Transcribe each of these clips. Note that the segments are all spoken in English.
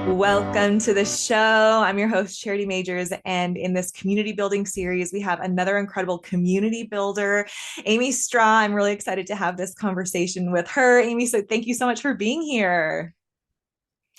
Welcome to the show. I'm your host, Charity Majors. And in this community building series, we have another incredible community builder, Amy Traugh. I'm really excited to have this conversation with her. Amy, so thank you so much for being here.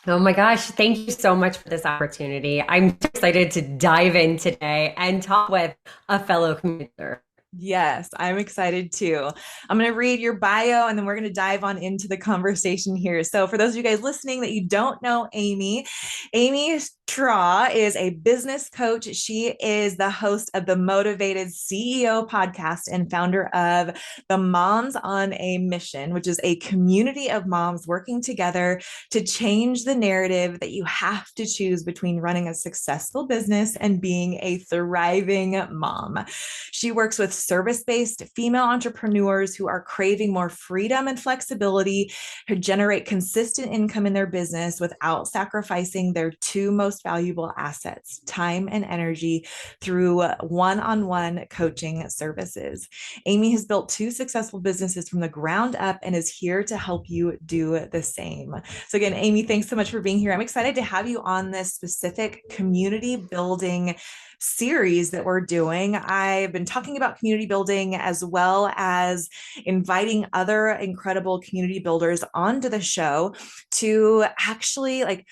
Oh my gosh, thank you so much for this opportunity. I'm excited to dive in today and talk with a fellow commuter. Yes, I'm excited too. I'm going to read your bio and then we're going to dive on into the conversation here. So, for those of you guys listening that you don't know Amy, Amy Traugh is a business coach. She is the host of the Motivated CEO podcast and founder of the Moms on a Mission, which is a community of moms working together to change the narrative that you have to choose between running a successful business and being a thriving mom. She works with service-based female entrepreneurs who are craving more freedom and flexibility to generate consistent income in their business without sacrificing their two most valuable assets, time and energy, through one-on-one coaching services. Amy has built two successful businesses from the ground up and is here to help you do the same. So again, Amy, thanks so much for being here. I'm excited to have you on this specific community building series that we're doing. I've been talking about community building as well as inviting other incredible community builders onto the show to actually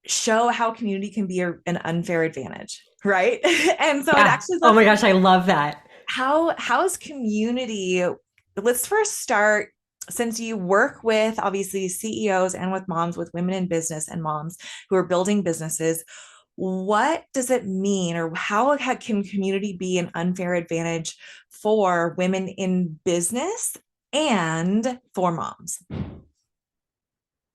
show how community can be an unfair advantage, right? And so I'd Yeah. actually Oh love my for gosh, I love that. how's community. Let's first start, since you work with obviously CEOs and with moms, with women in business and moms who are building businesses, what does it mean, or how can community be an unfair advantage for women in business and for moms?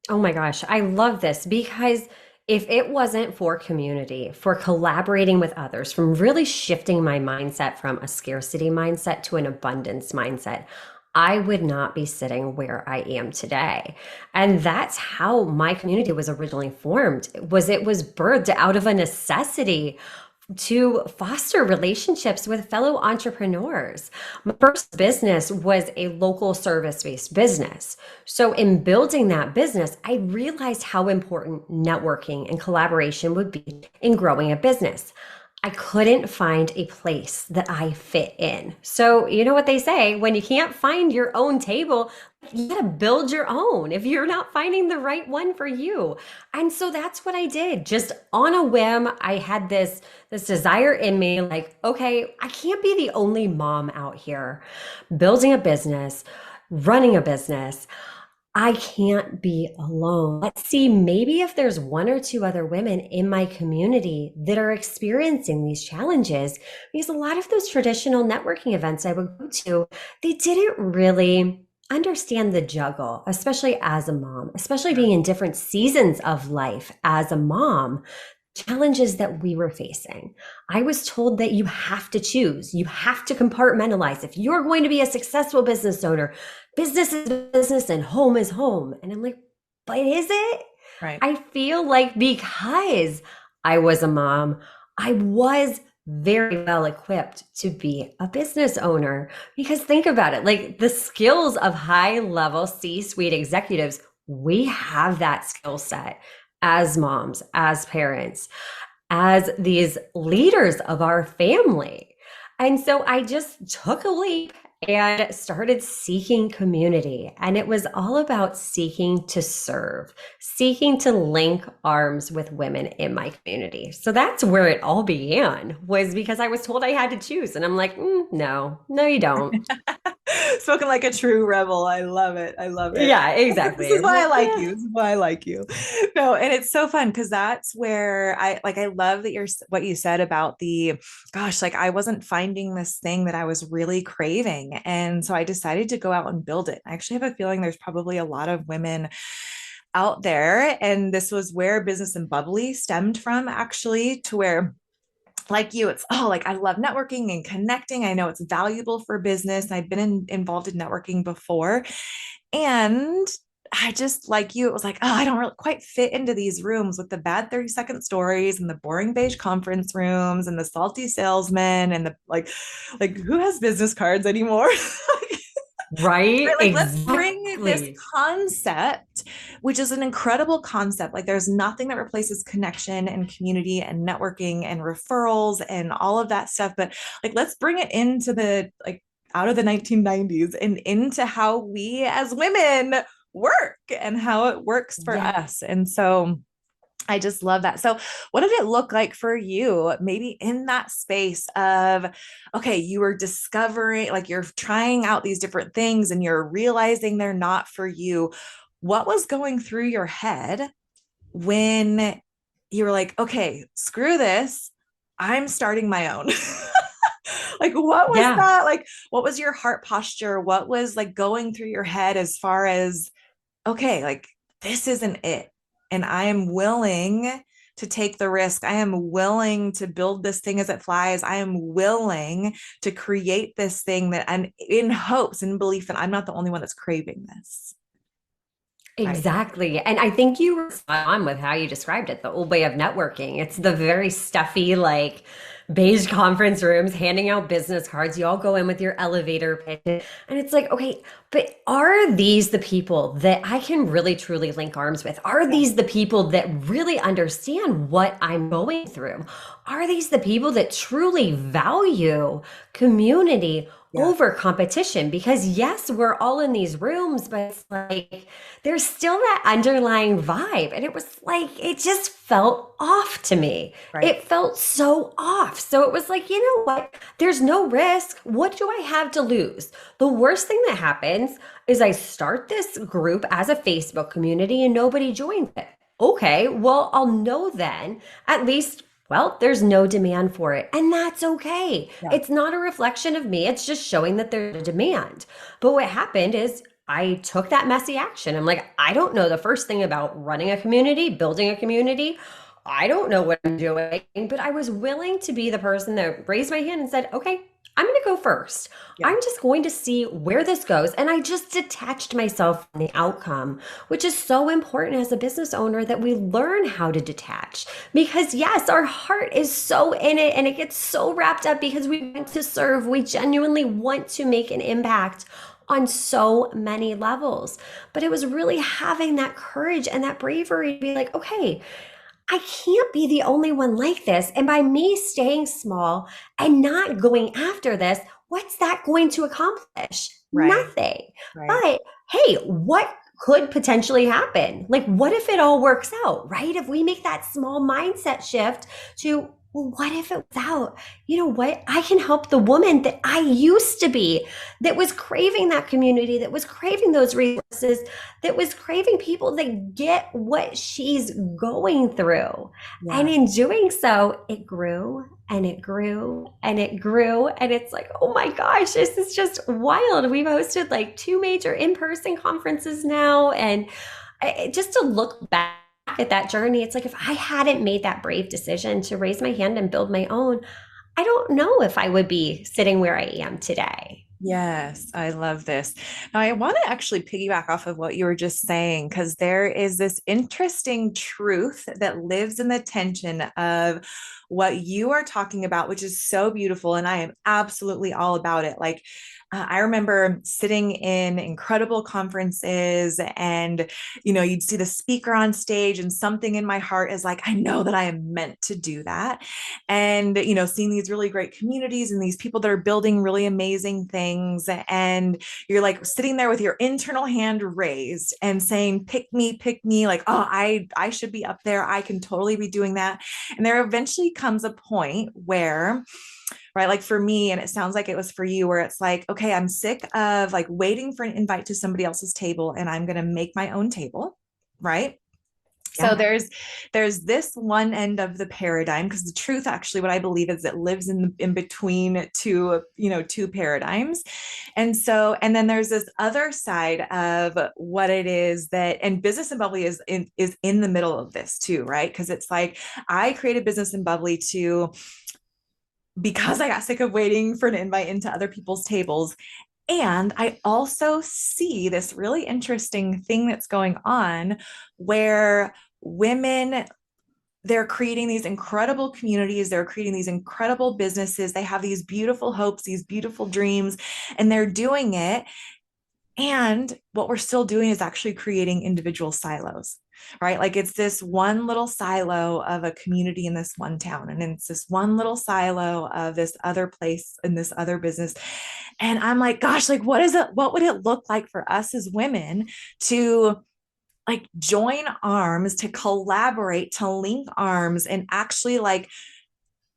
Oh my gosh, I love this because if it wasn't for community, for collaborating with others, from really shifting my mindset from a scarcity mindset to an abundance mindset, I would not be sitting where I am today. And that's how my community was originally formed. It was birthed out of a necessity to foster relationships with fellow entrepreneurs. My first business was a local service-based business. So in building that business, I realized how important networking and collaboration would be in growing a business. I couldn't find a place that I fit in. So, you know what they say, when you can't find your own table, you gotta build your own if you're not finding the right one for you. And so that's what I did. Just on a whim, I had this desire in me, like, okay, I can't be the only mom out here building a business, running a business. I can't be alone. Let's see, maybe if there's one or two other women in my community that are experiencing these challenges, because a lot of those traditional networking events I would go to, they didn't really understand the juggle, especially as a mom, especially being in different seasons of life as a mom, challenges that we were facing. I was told that you have to choose, you have to compartmentalize. If you're going to be a successful business owner, business is business and home is home. And I'm like, but is it? Right. I feel like because I was a mom, I was very well equipped to be a business owner. Because think about it, like the skills of high level C-suite executives, we have that skill set as moms, as parents, as these leaders of our family. And so I just took a leap and started seeking community. And it was all about seeking to serve, seeking to link arms with women in my community. So that's where it all began, was because I was told I had to choose. And I'm like, no, you don't. Spoken like a true rebel. I love it. I love it. Yeah, This exactly. is I'm why I like, like yeah. you. This is why I like you. No, and it's so fun because that's where I love that what you said about the gosh, like I wasn't finding this thing that I was really craving. And so I decided to go out and build it. I actually have a feeling there's probably a lot of women out there. And this was where Business and Bubbly stemmed from, actually, to where like you, it's like I love networking and connecting. I know it's valuable for business. I've been involved in networking before. And I just like you, it was like, I don't really quite fit into these rooms with the bad 30-second stories and the boring beige conference rooms and the salty salesmen and the like who has business cards anymore? Right? Right? Like, let's bring this Exactly. concept, which is an incredible concept. Like, there's nothing that replaces connection and community and networking and referrals and all of that stuff. But like, let's bring it into the like out of the 1990s and into how we as women work and how it works for Yeah. us. And so I just love that. So, what did it look like for you, maybe in that space of, okay, you were discovering, like you're trying out these different things and you're realizing they're not for you. What was going through your head when you were like, okay, screw this, I'm starting my own? Like, what was Yeah. that? Like, what was your heart posture? What was like going through your head as far as, okay, like this isn't it. And I am willing to take the risk. I am willing to build this thing as it flies. I am willing to create this thing that I'm in hopes and belief that I'm not the only one that's craving this. Right. Exactly. And I think you were spot on with how you described it, the old way of networking. It's the very stuffy, like beige conference rooms, handing out business cards. You all go in with your elevator pitch. And it's like, okay, but are these the people that I can really truly link arms with? Are Yeah. these the people that really understand what I'm going through? Are these the people that truly value community Yeah. over competition? Because yes, we're all in these rooms, but it's like there's still that underlying vibe. And it was like, it just felt off to me. Right. It felt so off. So it was like, you know what? There's no risk. What do I have to lose? The worst thing that happens is I start this group as a Facebook community and nobody joins it. Okay, well, I'll know then at least. Well, there's no demand for it, and that's okay. Yeah. It's not a reflection of me. It's just showing that there's a demand. But what happened is I took that messy action. I'm like, I don't know the first thing about running a community, building a community. I don't know what I'm doing, but I was willing to be the person that raised my hand and said, okay, I'm going to go first. Yeah. I'm just going to see where this goes. And I just detached myself from the outcome, which is so important as a business owner that we learn how to detach. Because, yes, our heart is so in it and it gets so wrapped up because we want to serve. We genuinely want to make an impact on so many levels. But it was really having that courage and that bravery to be like, okay, I can't be the only one like this. And by me staying small and not going after this, what's that going to accomplish? Right. Nothing. Right. But hey, what could potentially happen? Like, what if it all works out, right? If we make that small mindset shift to, well, what if it was out? You know what? I can help the woman that I used to be, that was craving that community, that was craving those resources, that was craving people that get what she's going through. And Yeah. in doing so, it grew and it grew and it grew. And it's like, oh my gosh, this is just wild. We've hosted like 2 major in person conferences now. And just to look back at that journey, it's like if I hadn't made that brave decision to raise my hand and build my own, I don't know if I would be sitting where I am today. Yes, I love this. Now, I want to actually piggyback off of what you were just saying, because there is this interesting truth that lives in the tension of what you are talking about, which is so beautiful. And I am absolutely all about it. Like, I remember sitting in incredible conferences and, you'd see the speaker on stage, and something in my heart is like, I know that I am meant to do that. And, seeing these really great communities and these people that are building really amazing things. And you're like sitting there with your internal hand raised and saying, pick me, like, oh, I should be up there. I can totally be doing that. And there eventually comes a point where, right, like for me, and it sounds like it was for you, where it's like, okay, I'm sick of like waiting for an invite to somebody else's table and I'm going to make my own table. Right. So Yeah. there's this one end of the paradigm, because the truth, actually, what I believe is it lives in between two paradigms. And so, and then there's this other side of what it is that, and Business and Bubbly is in the middle of this too, right? Because it's like, I created Business and Bubbly to, because I got sick of waiting for an invite into other people's tables. And I also see this really interesting thing that's going on where women, they're creating these incredible communities, they're creating these incredible businesses, they have these beautiful hopes, these beautiful dreams, and they're doing it And what we're still doing is actually creating individual silos, right? Like it's this one little silo of a community in this one town, and it's this one little silo of this other place in this other business. And I'm like, gosh, like what is it? What would it look like for us as women to like join arms, to collaborate, to link arms, and actually like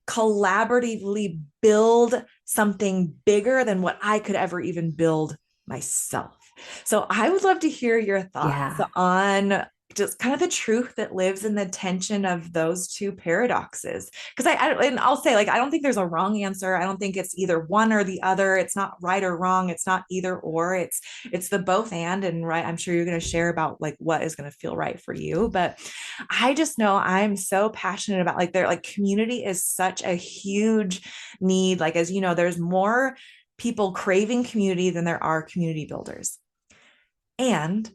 collaboratively build something bigger than what I could ever even build myself. So I would love to hear your thoughts Yeah. on just kind of the truth that lives in the tension of those two paradoxes. Because and I'll say, like, I don't think there's a wrong answer. I don't think it's either one or the other. It's not right or wrong. It's not either or. It's the both and right. I'm sure you're going to share about like what is going to feel right for you. But I just know I'm so passionate about like their like community is such a huge need. Like, as you know, there's more people craving community than there are community builders. And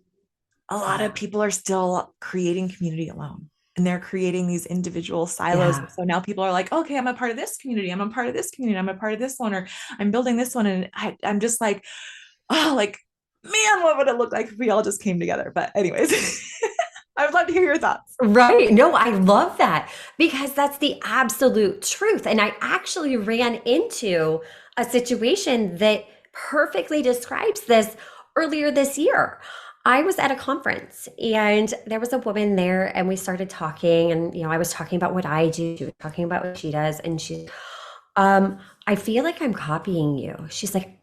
a lot of Yeah. people are still creating community alone, and they're creating these individual silos. Yeah. And so now people are like, okay, I'm a part of this community. I'm a part of this community. I'm a part of this one, or I'm building this one. And I'm just like, oh, like, man, what would it look like if we all just came together? But anyways, I would love to hear your thoughts. Right. No, I love that because that's the absolute truth. And I actually ran into a situation that perfectly describes this earlier this year. I was at a conference and there was a woman there and we started talking and I was talking about what I do, she was talking about what she does and I feel like I'm copying you. She's like,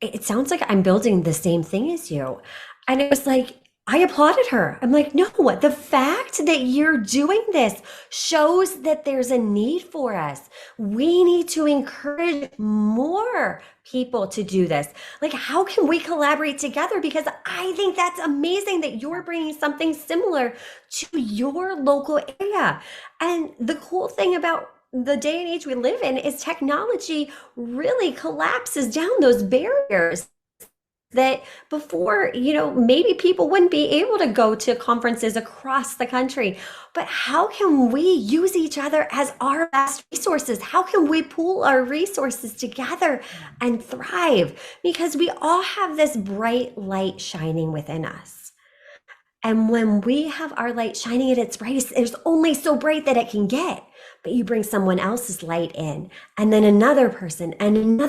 it sounds like I'm building the same thing as you. And it was like, I applauded her. I'm like, no, the fact that you're doing this shows that there's a need for us. We need to encourage more people to do this. Like, how can we collaborate together? Because I think that's amazing that you're bringing something similar to your local area. And the cool thing about the day and age we live in is technology really collapses down those barriers that before, maybe people wouldn't be able to go to conferences across the country. But how can we use each other as our best resources? How can we pool our resources together and thrive? Because we all have this bright light shining within us. And when we have our light shining at its brightest, it's only so bright that it can get. But you bring someone else's light in, and then another person, and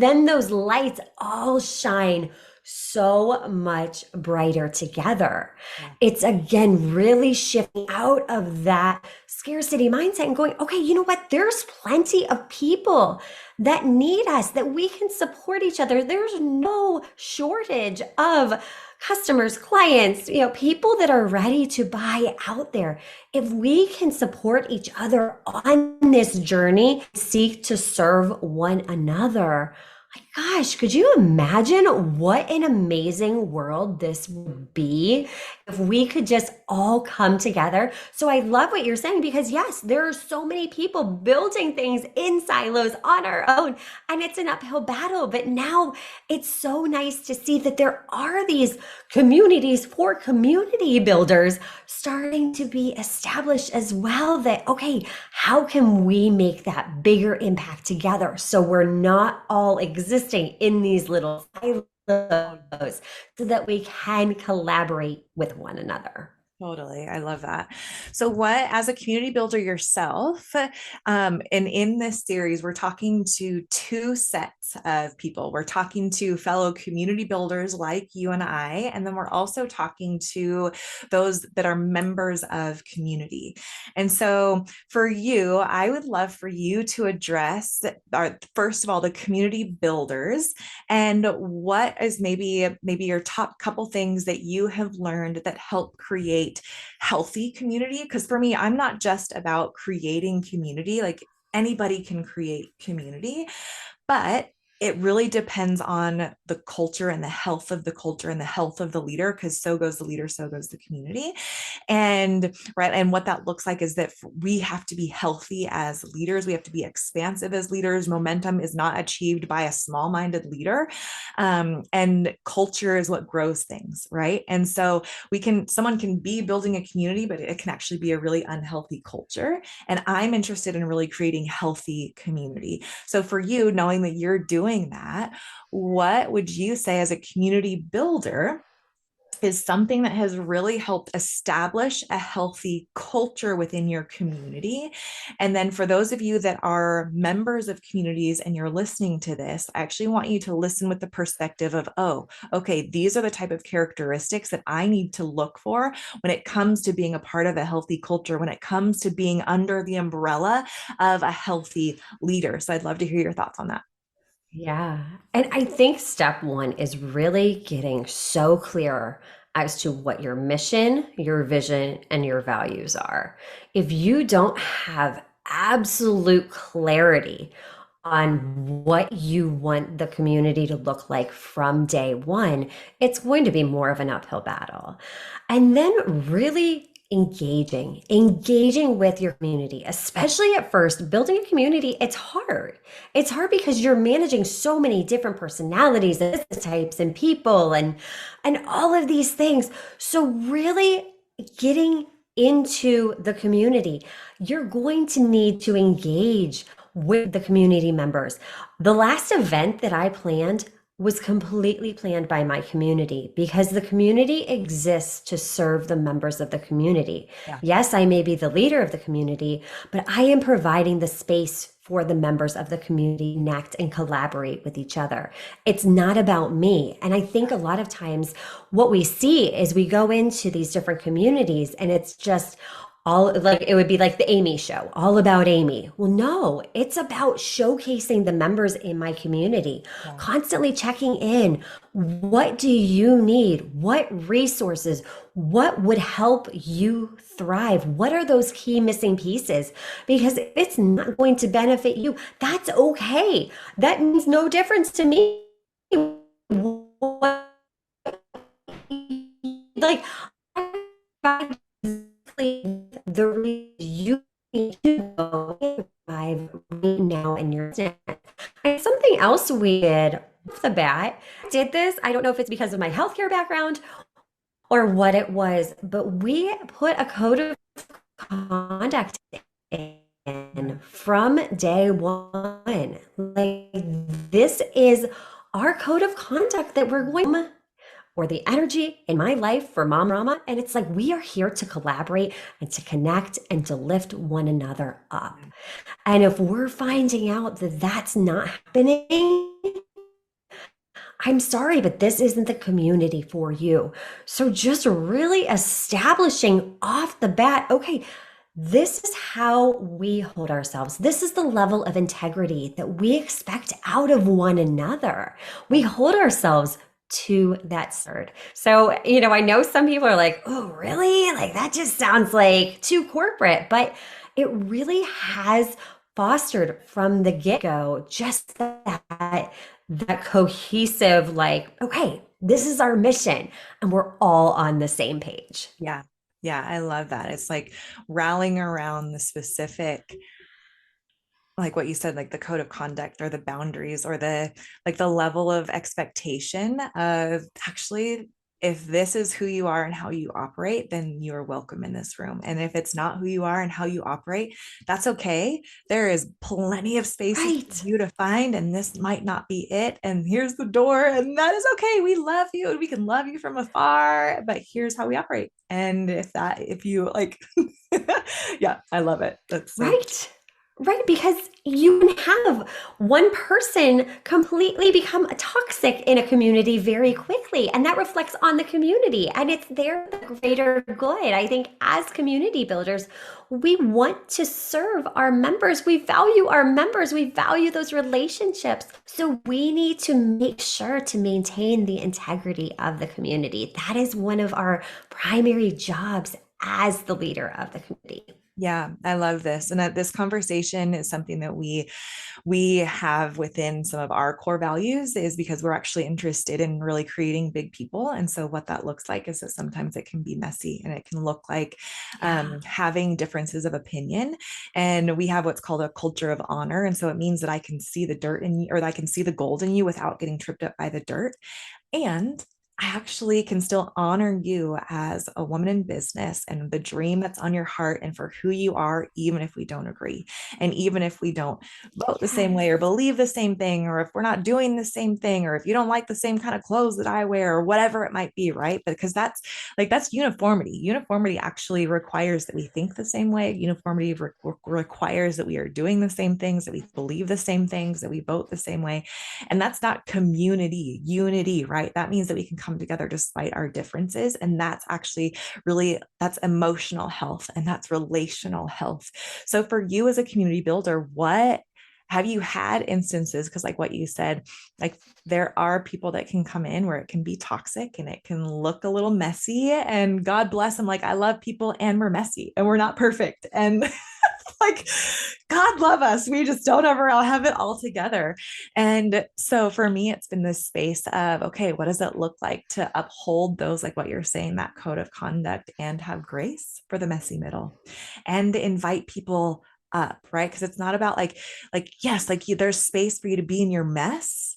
then those lights all shine so much brighter together. Yeah. It's again really shifting out of that scarcity mindset and going, okay, you know what? There's plenty of people that need us, that we can support each other. There's no shortage of customers, clients, people that are ready to buy out there. If we can support each other on this journey, seek to serve one another, my gosh, could you imagine what an amazing world this would be if we could just all come together? So I love what you're saying because yes, there are so many people building things in silos on our own and it's an uphill battle. But now it's so nice to see that there are these communities for community builders starting to be established as well that, okay, how can we make that bigger impact together so we're not all existing in these little silos so that we can collaborate with one another. Totally. I love that. So, what, as a community builder yourself, and in this series, we're talking to two sets of people. We're talking to fellow community builders like you and I, and then we're also talking to those that are members of community. And so, for you, I would love for you to address, first of all, the community builders and what is maybe your top couple things that you have learned that help create healthy community. Because for me, I'm not just about creating community, like anybody can create community, but it really depends on the culture and the health of the culture and the health of the leader, because so goes the leader, so goes the community. And right. And what that looks like is that we have to be healthy as leaders. We have to be expansive as leaders. Momentum is not achieved by a small-minded leader. And culture is what grows things. Right. And so someone can be building a community, but it can actually be a really unhealthy culture. And I'm interested in really creating healthy community. So for you, knowing that you're doing doing that, what would you say as a community builder is something that has really helped establish a healthy culture within your community? And then for those of you that are members of communities and you're listening to this, I actually want you to listen with the perspective of, oh, okay, these are the type of characteristics that I need to look for when it comes to being a part of a healthy culture, when it comes to being under the umbrella of a healthy leader. So I'd love to hear your thoughts on that. Yeah. And I think step one is really getting so clear as to what your mission, your vision, and your values are. If you don't have absolute clarity on what you want the community to look like from day one, it's going to be more of an uphill battle. And then really engaging with your community, especially at first. Building a community, it's hard. It's hard because you're managing so many different personalities and business types and people and all of these things. So really getting into the community, you're going to need to engage with the community members. The last event that I planned was completely planned by my community because the community exists to serve the members of the community. Yeah. Yes, I may be the leader of the community, but I am providing the space for the members of the community to connect and collaborate with each other. It's not about me. And I think a lot of times what we see is we go into these different communities and it's just all like it would be like the Amy show, all about Amy. Well, no, it's about showcasing the members in my community, Yeah. constantly checking in. What do you need? What resources? What would help you thrive? What are those key missing pieces? Because if it's not going to benefit you, that's okay. That means no difference to me. Like, the reason you need to go live right now in your business. And something else we did off the bat, did this. I don't know if it's because of my healthcare background or what it was, but we put a code of conduct in from day one. Like, this is our code of conduct that we're going or the energy in my life for Mom Rama. And it's like, we are here to collaborate and to connect and to lift one another up. And if we're finding out that that's not happening, I'm sorry, but this isn't the community for you. So just really establishing off the bat, okay, this is how we hold ourselves. This is the level of integrity that we expect out of one another. We hold ourselves to that standard. So, I know some people are like, oh, really? Like, that just sounds like too corporate, but it really has fostered from the get-go just that cohesive, like, okay, this is our mission and we're all on the same page. Yeah. Yeah. I love that. It's like rallying around the specific, like what you said, like the code of conduct or the boundaries or the level of expectation of actually, if this is who you are and how you operate, then you're welcome in this room. And if it's not who you are and how you operate, that's okay. There is plenty of spaces Right. for you to find, and this might not be it. And here's the door, and that is okay. We love you and we can love you from afar, but here's how we operate. And if you like, yeah, I love it. That's so Right. Right. Because you can have one person completely become toxic in a community very quickly. And that reflects on the community and it's their greater good. I think as community builders, we want to serve our members. We value our members. We value those relationships. So we need to make sure to maintain the integrity of the community. That is one of our primary jobs as the leader of the community. Yeah, I love this. And that this conversation is something that we have within some of our core values is because we're actually interested in really creating big people. And so what that looks like is that sometimes it can be messy and it can look like having differences of opinion. And we have what's called a culture of honor. And so it means that I can see the dirt in you, or that I can see the gold in you without getting tripped up by the dirt. And I actually can still honor you as a woman in business and the dream that's on your heart and for who you are, even if we don't agree. And even if we don't vote the same way or Yes. believe the same thing, or if we're not doing the same thing, or if you don't like the same kind of clothes that I wear, or whatever it might be, right? Because that's uniformity. Uniformity actually requires that we think the same way. Uniformity requires that we are doing the same things, that we believe the same things, that we vote the same way. And that's not community, unity, right? That means that we can come together despite our differences. And that's actually really, that's emotional health and that's relational health. So for you as a community builder, what have you had instances? Because, like what you said, like there are people that can come in where it can be toxic and it can look a little messy. And God bless them. Like, I love people and we're messy and we're not perfect. And like, God love us. We just don't ever all have it all together. And so for me, it's been this space of, okay, what does it look like to uphold those, like what you're saying, that code of conduct and have grace for the messy middle and invite people up, right? Because it's not about yes, there's space for you to be in your mess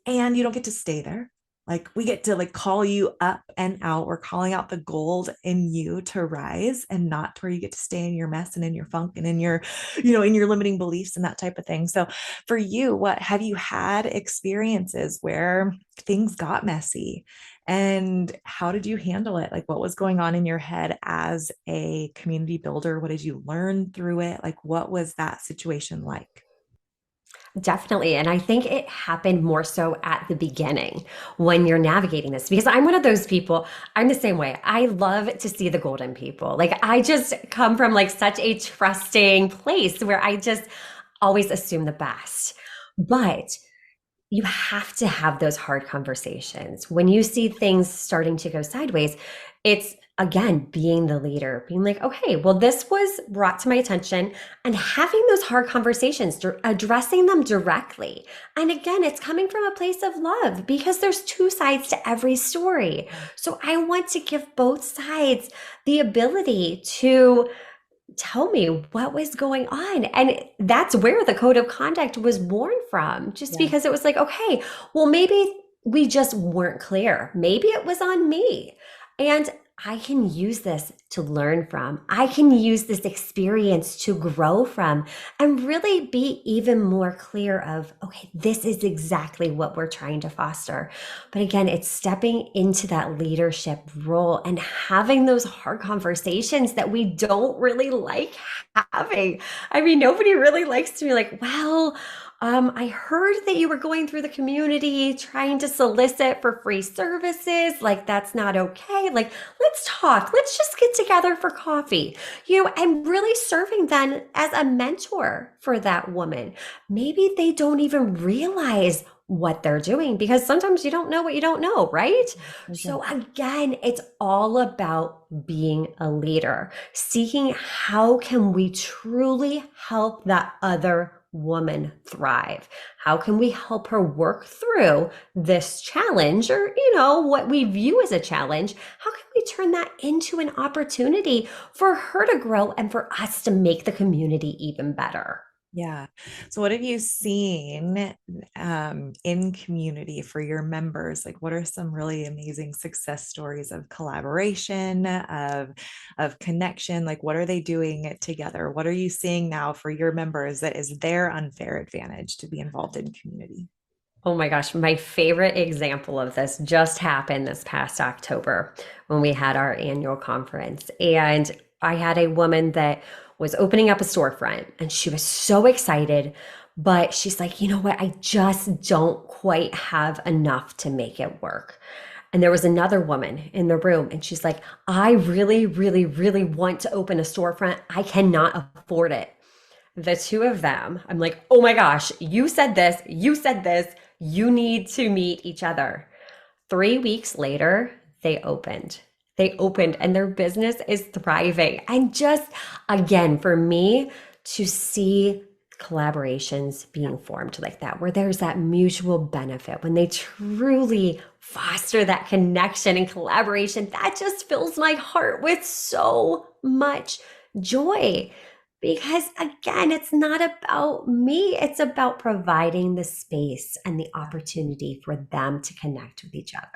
and you don't get to stay there. Like we get to like call you up and out. We're calling out the gold in you to rise and not to where you get to stay in your mess and in your funk and in your, in your limiting beliefs and that type of thing. So for you, what have you had experiences where things got messy and how did you handle it? Like what was going on in your head as a community builder? What did you learn through it? Like what was that situation like? Definitely. And I think it happened more so at the beginning when you're navigating this, because I'm one of those people, I'm the same way. I love to see the golden people. Like I just come from like such a trusting place where I just always assume the best. But you have to have those hard conversations. When you see things starting to go sideways, it's again being the leader, being like, okay, well, this was brought to my attention, and having those hard conversations, addressing them directly. And again, it's coming from a place of love because there's two sides to every story. So I want to give both sides the ability to tell me what was going on. And that's where the code of conduct was born from, just Yeah. because it was like, okay, well, maybe we just weren't clear. Maybe it was on me. And I can use this to learn from. I can use this experience to grow from and really be even more clear of, okay, this is exactly what we're trying to foster. But again, it's stepping into that leadership role and having those hard conversations that we don't really like having. I mean, nobody really likes to be like, well, I heard that you were going through the community trying to solicit for free services. Like, that's not okay. Like, let's talk. Let's just get together for coffee, and really serving then as a mentor for that woman. Maybe they don't even realize what they're doing because sometimes you don't know what you don't know, right? For sure. So again, it's all about being a leader, seeking how can we truly help that other woman thrive? How can we help her work through this challenge or, what we view as a challenge? How can we turn that into an opportunity for her to grow and for us to make the community even better? Yeah. So, what have you seen in community for your members? Like, what are some really amazing success stories of collaboration, of connection? Like, what are they doing together? What are you seeing now for your members that is their unfair advantage to be involved in community? Oh my gosh, my favorite example of this just happened this past October when we had our annual conference. And I had a woman that was opening up a storefront and she was so excited, but she's like, you know what? I just don't quite have enough to make it work. And there was another woman in the room and she's like, I really, really, really want to open a storefront. I cannot afford it. The two of them, I'm like, oh my gosh, you said this, you need to meet each other. 3 weeks later, they opened. They opened and their business is thriving. And just again, for me to see collaborations being formed like that, where there's that mutual benefit, when they truly foster that connection and collaboration, that just fills my heart with so much joy. Because again, it's not about me, it's about providing the space and the opportunity for them to connect with each other.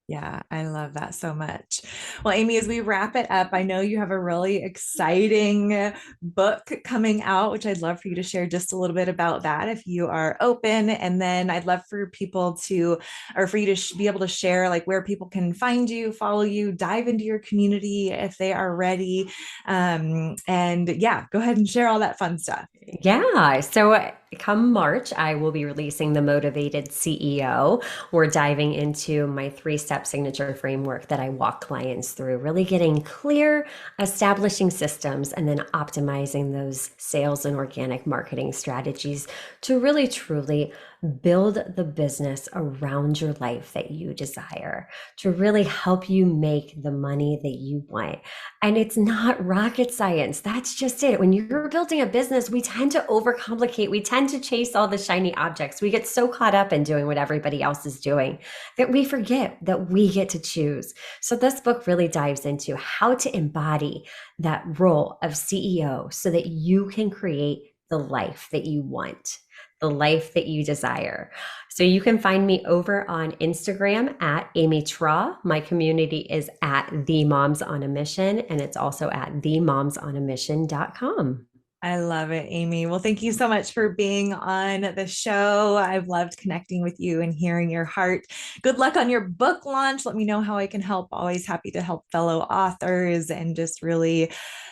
Yeah, I love that so much. Well, Amy, as we wrap it up, I know you have a really exciting book coming out, which I'd love for you to share just a little bit about that if you are open. And then I'd love for people to, or for you to be able to share like where people can find you, follow you, dive into your community if they are ready. And yeah, go ahead and share all that fun stuff. Yeah. So come March, I will be releasing The Motivated CEO. We're diving into my 3-step signature framework that I walk clients through, really getting clear, establishing systems, and then optimizing those sales and organic marketing strategies to really truly build the business around your life that you desire, to really help you make the money that you want. And it's not rocket science. That's just it. When you're building a business, we tend to overcomplicate. We tend to chase all the shiny objects. We get so caught up in doing what everybody else is doing that we forget that we get to choose. So this book really dives into how to embody that role of CEO so that you can create the life that you want, the life that you desire. So you can find me over on Instagram at Amy Traugh. My community is at The Moms on a Mission, and it's also at themomsonamission.com. I love it, Amy. Well, thank you so much for being on the show. I've loved connecting with you and hearing your heart. Good luck on your book launch. Let me know how I can help. Always happy to help fellow authors and just really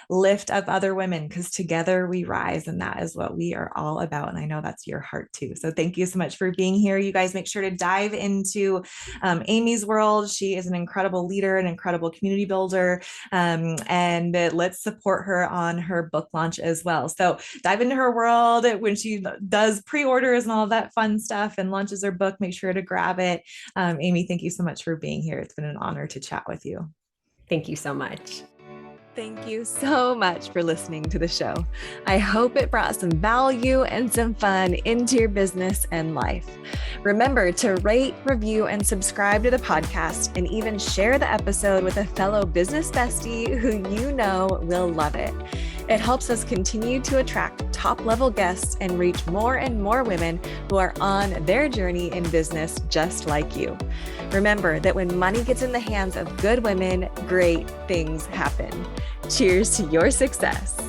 lift up other women because together we rise. And that is what we are all about. And I know that's your heart too. So thank you so much for being here. You guys make sure to dive into Amy's world. She is an incredible leader, an incredible community builder. And let's support her on her book launch as well. So dive into her world when she does pre-orders and all that fun stuff and launches her book. Make sure to grab it. Amy, thank you so much for being here. It's been an honor to chat with you. Thank you so much. Thank you so much for listening to the show. I hope it brought some value and some fun into your business and life. Remember to rate, review, and subscribe to the podcast, and even share the episode with a fellow business bestie who you know will love it. It helps us continue to attract top-level guests and reach more and more women who are on their journey in business just like you. Remember that when money gets in the hands of good women, great things happen. Cheers to your success.